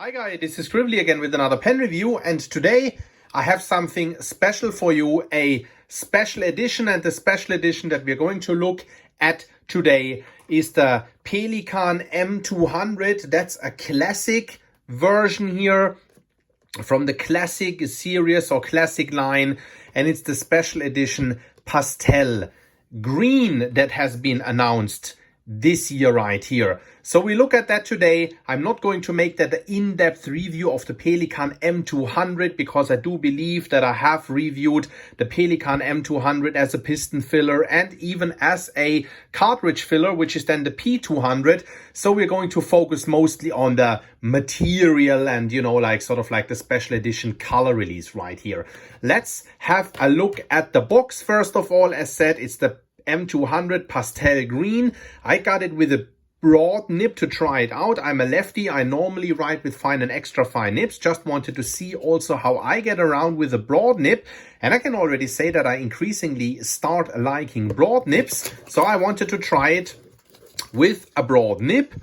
Hi guys, this is Scribbly again with another pen review, and today I have something special for you, a special edition, and the special edition that we're going to look at today is the Pelikan M200. That's a classic version here from the classic series or classic line, and it's the special edition Pastel-Green that has been announced this year right here. So we look at that today. I'm not going to make that an in-depth review of the Pelikan M200 because I do believe that I have reviewed the Pelikan M200 as a piston filler and even as a cartridge filler, which is then the P200. So we're going to focus mostly on the material and, you know, like sort of like the special edition color release right here. Let's have a look at the box. First of all, as said, it's the M200 Pastel-Green. I got it with a broad nib to try it out. I'm a lefty. I normally write with fine and extra fine nibs. Just wanted to see also how I get around with a broad nib. And I can already say that I increasingly start liking broad nibs. So I wanted to try it with a broad nib.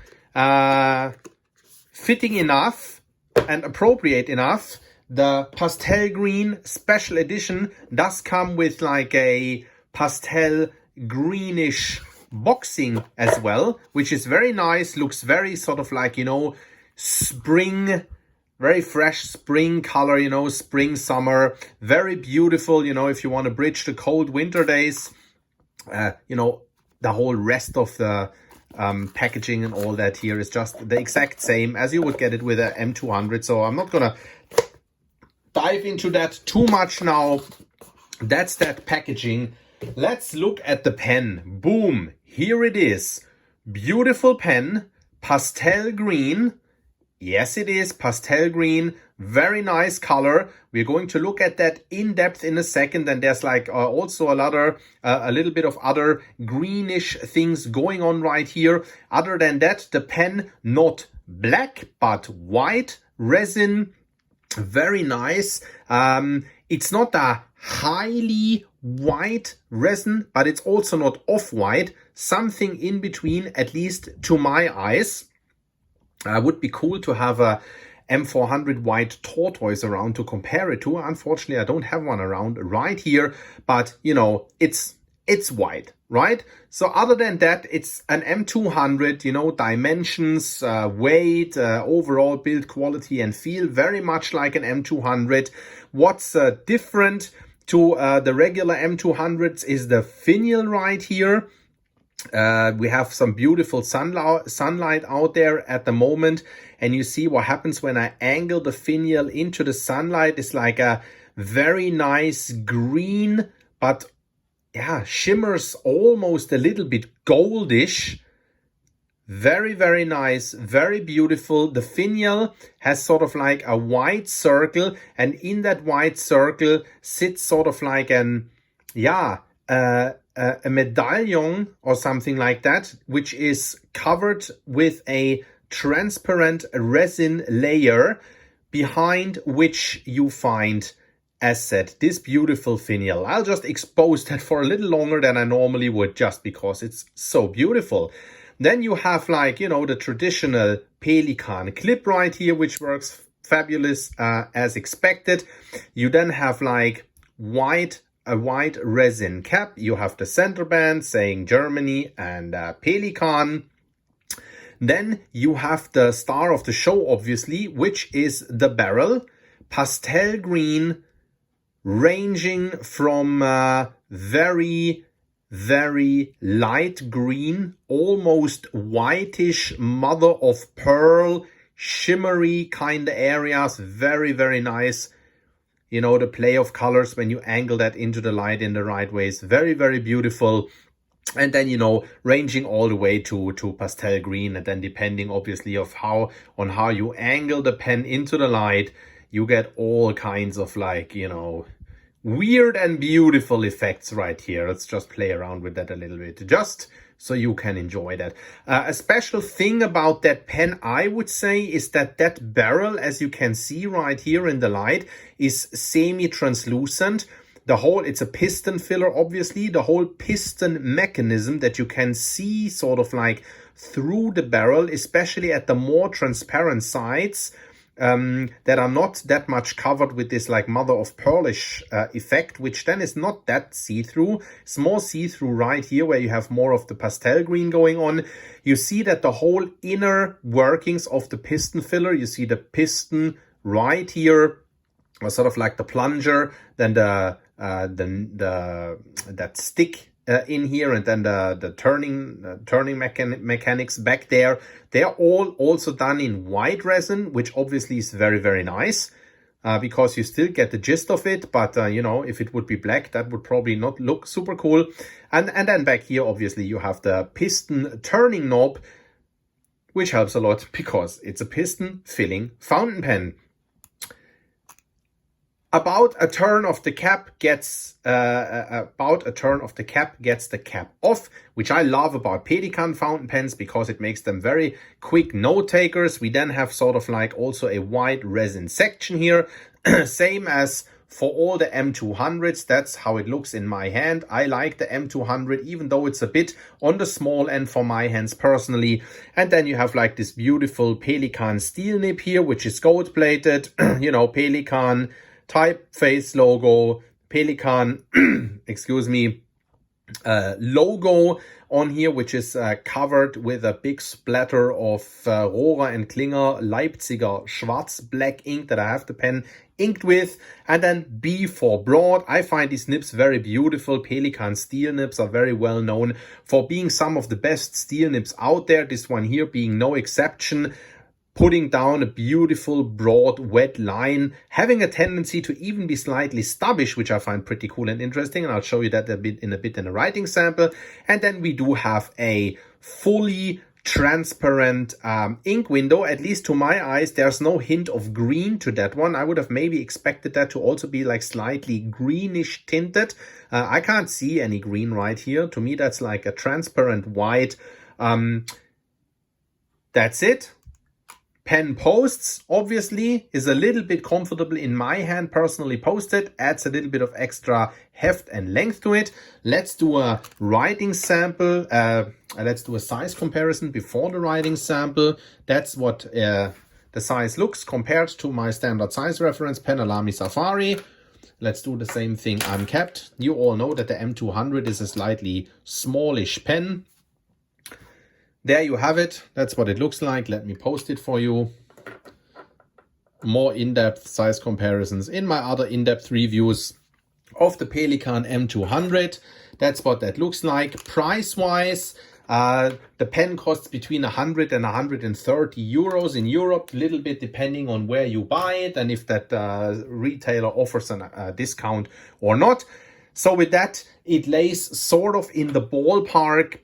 Fitting enough and appropriate enough. The Pastel-Green special edition does come with like a pastel greenish boxing as well, which is very nice. Looks very sort of like, you know, spring, very fresh spring color, you know, spring, summer, very beautiful, you know, if you want to bridge the cold winter days. You know, the whole rest of the packaging and all that here is just the exact same as you would get it with a M200. So I'm not gonna dive into that too much now. That's that packaging. Let's look at the pen. Boom, here it is. Beautiful pen, Pastel-Green. Yes, it is Pastel-Green. Very nice color. We're going to look at that in depth in a second. And there's like also a little bit of other greenish things going on right here. Other than that, the pen not black but white resin. Very nice. It's not a highly white resin, but it's also not off-white. Something in between, at least to my eyes. Would be cool to have a M400 white tortoise around to compare it to. Unfortunately, I don't have one around right here, but you know, it's white, right? So other than that, it's an M200, you know, dimensions, weight, overall build quality and feel very much like an M200. What's different to the regular M200s is the finial right here. We have some beautiful sunlight out there at the moment, and you see what happens when I angle the finial into the sunlight. It's like a very nice green, but yeah, shimmers almost a little bit goldish. Very, very nice, very beautiful. The finial has sort of like a white circle, and in that white circle sits sort of like an, yeah, a medallion or something like that, which is covered with a transparent resin layer behind which you find, as said, this beautiful finial. I'll just expose that for a little longer than I normally would just because it's so beautiful. Then you have like, you know, the traditional Pelikan clip right here, which works fabulous as expected. You then have like a white resin cap. You have the center band saying Germany and Pelikan. Then you have the star of the show, obviously, which is the barrel. Pastel-Green, ranging from very light green, almost whitish, mother of pearl, shimmery kind of areas. Very, very nice. You know, the play of colors when you angle that into the light in the right ways. Very, very beautiful. And then, you know, ranging all the way to Pastel-Green. And then depending obviously of how you angle the pen into the light, you get all kinds of like, you know, weird and beautiful effects right here. Let's just play around with that a little bit, just so you can enjoy that. A special thing about that pen, I would say, is that that barrel, as you can see right here in the light, is semi-translucent. It's a piston filler, obviously. The whole piston mechanism that you can see sort of like through the barrel, especially at the more transparent sides, that are not that much covered with this like mother of pearlish effect, which then is not that see-through. It's more see-through right here where you have more of the pastel green going on. You see that the whole inner workings of the piston filler, you see the piston right here, sort of like the plunger, then that stick in here, and then the turning mechanics back there. They're all also done in white resin, which obviously is very, very nice because you still get the gist of it. But you know, if it would be black, that would probably not look super cool. And then back here, obviously, you have the piston turning knob, which helps a lot because it's a piston filling fountain pen. About a turn of the cap gets the cap off, which I love about Pelikan fountain pens because it makes them very quick note takers. We then have sort of like also a white resin section here, same as for all the M200s. That's how it looks in my hand. I like the M200, even though it's a bit on the small end for my hands personally. And then you have like this beautiful Pelikan steel nib here, which is gold plated, you know, Pelikan typeface logo, Pelikan, excuse me, logo on here, which is covered with a big splatter of Rohrer and Klinger Leipziger Schwarz black ink that I have the pen inked with. And then B for broad. I find these nibs very beautiful. Pelikan steel nibs are very well known for being some of the best steel nibs out there. This one here being no exception. Putting down a beautiful, broad, wet line, having a tendency to even be slightly stubbish, which I find pretty cool and interesting, and I'll show you that a bit in a writing sample. And then we do have a fully transparent ink window. At least to my eyes, there's no hint of green to that one. I would have maybe expected that to also be like slightly greenish tinted. I can't see any green right here. To me, that's like a transparent white. That's it. Pen posts, obviously, is a little bit comfortable in my hand, personally posted, adds a little bit of extra heft and length to it. Let's do a writing sample. Let's do a size comparison before the writing sample. That's what the size looks compared to my standard size reference pen, Alamy Safari. Let's do the same thing uncapped. You all know that the M200 is a slightly smallish pen. There you have it. That's what it looks like. Let me post it for you. More in-depth size comparisons in my other in-depth reviews of the Pelikan M200. That's what that looks like. Price-wise, the pen costs between 100 and 130 euros in Europe, a little bit depending on where you buy it and if that retailer offers a discount or not. So with that, it lays sort of in the ballpark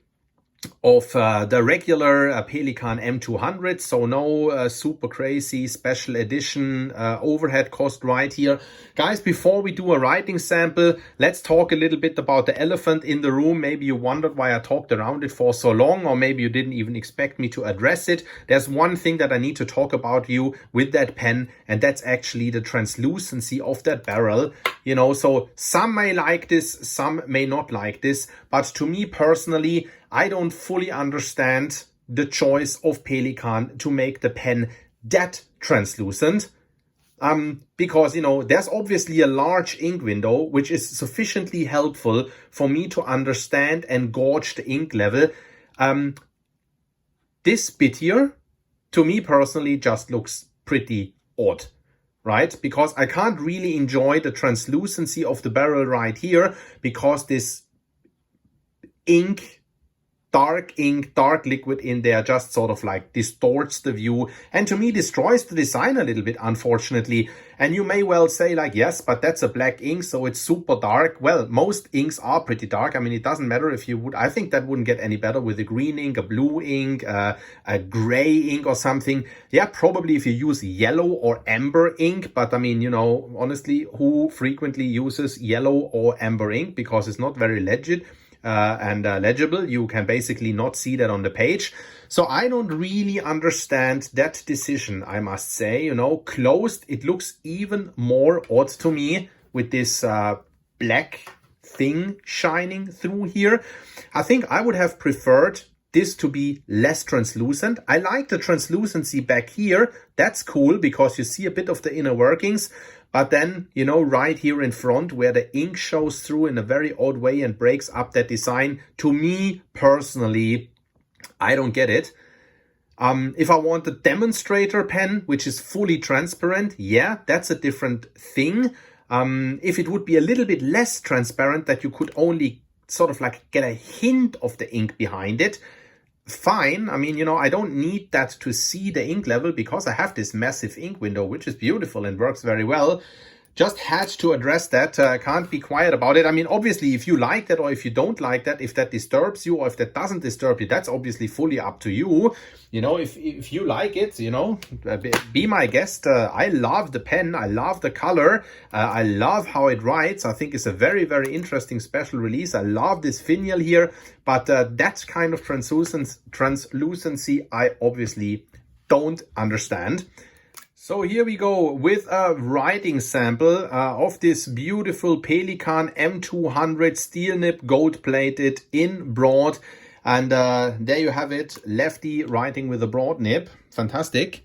of the regular Pelikan M200, so no super crazy special edition overhead cost right here. Guys, before we do a writing sample, let's talk a little bit about the elephant in the room. Maybe you wondered why I talked around it for so long, or maybe you didn't even expect me to address it. There's one thing that I need to talk about you with that pen, and that's actually the translucency of that barrel. You know, so some may like this, some may not like this, but to me personally, I don't fully understand the choice of Pelikan to make the pen that translucent. Because, you know, there's obviously a large ink window, which is sufficiently helpful for me to understand and gauge the ink level. This bit here, to me personally, just looks pretty odd. Right? Because I can't really enjoy the translucency of the barrel right here because this ink, dark liquid in there just sort of like distorts the view and to me destroys the design a little bit, unfortunately. And you may well say like, yes, but that's a black ink, so it's super dark. Well, most inks are pretty dark. I mean, it doesn't matter if you would, I think that wouldn't get any better with a green ink, a blue ink, a gray ink or something. Yeah, probably if you use yellow or amber ink, but I mean, you know, honestly, who frequently uses yellow or amber ink because it's not very legit. And legible. You can basically not see that on the page. So I don't really understand that decision, I must say. You know, closed, it looks even more odd to me with this black thing shining through here. I think I would have preferred this to be less translucent. I like the translucency back here. That's cool because you see a bit of the inner workings. But then, you know, right here in front where the ink shows through in a very odd way and breaks up that design, to me personally, I don't get it. If I want a demonstrator pen, which is fully transparent, yeah, that's a different thing. If it would be a little bit less transparent, that you could only sort of like get a hint of the ink behind it, fine. I mean, you know, I don't need that to see the ink level because I have this massive ink window, which is beautiful and works very well. Just had to address that. Can't be quiet about it. I mean, obviously, if you like that or if you don't like that, if that disturbs you or if that doesn't disturb you, that's obviously fully up to you. You know, if you like it, you know, be my guest. I love the pen. I love the color. I love how it writes. I think it's a very, very interesting special release. I love this finial here. But that kind of translucency, I obviously don't understand. So here we go with a writing sample of this beautiful Pelikan M200 steel nib, gold plated in broad. And there you have it, lefty writing with a broad nib. Fantastic.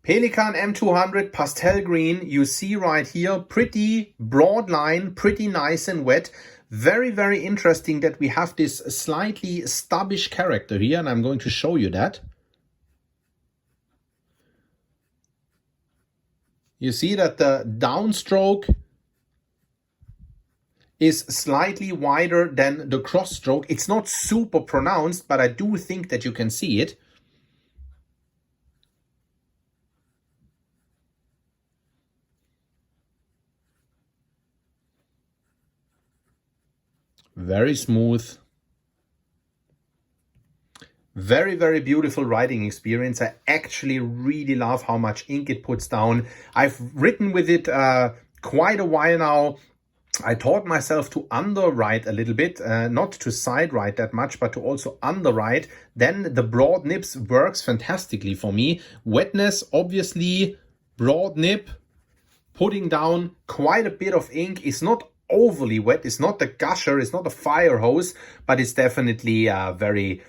Pelikan M200 pastel green, you see right here, pretty broad line, pretty nice and wet. Very, very interesting that we have this slightly stubbish character here, and I'm going to show you that. You see that the downstroke is slightly wider than the cross stroke. It's not super pronounced, but I do think that you can see it. Very smooth. Very, very beautiful writing experience. I actually really love how much ink it puts down. I've written with it quite a while now. I taught myself to underwrite a little bit, not to side write that much, but to also underwrite. Then the broad nibs works fantastically for me. Wetness, obviously, broad nib, putting down quite a bit of ink. It's not overly wet. It's not a gusher. It's not a fire hose, but it's definitely a very,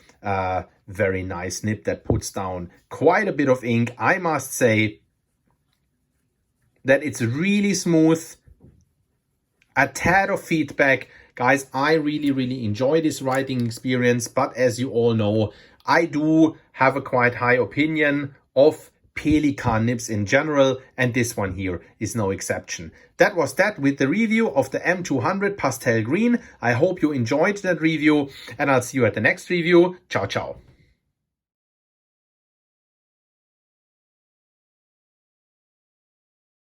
very nice nib that puts down quite a bit of ink. I must say that it's really smooth. A tad of feedback. Guys, I really, really enjoy this writing experience, but as you all know, I do have a quite high opinion of Pelikan nibs in general, and this one here is no exception. That was that with the review of the M200 Pastel Green. I hope you enjoyed that review, and I'll see you at the next review. Ciao, ciao.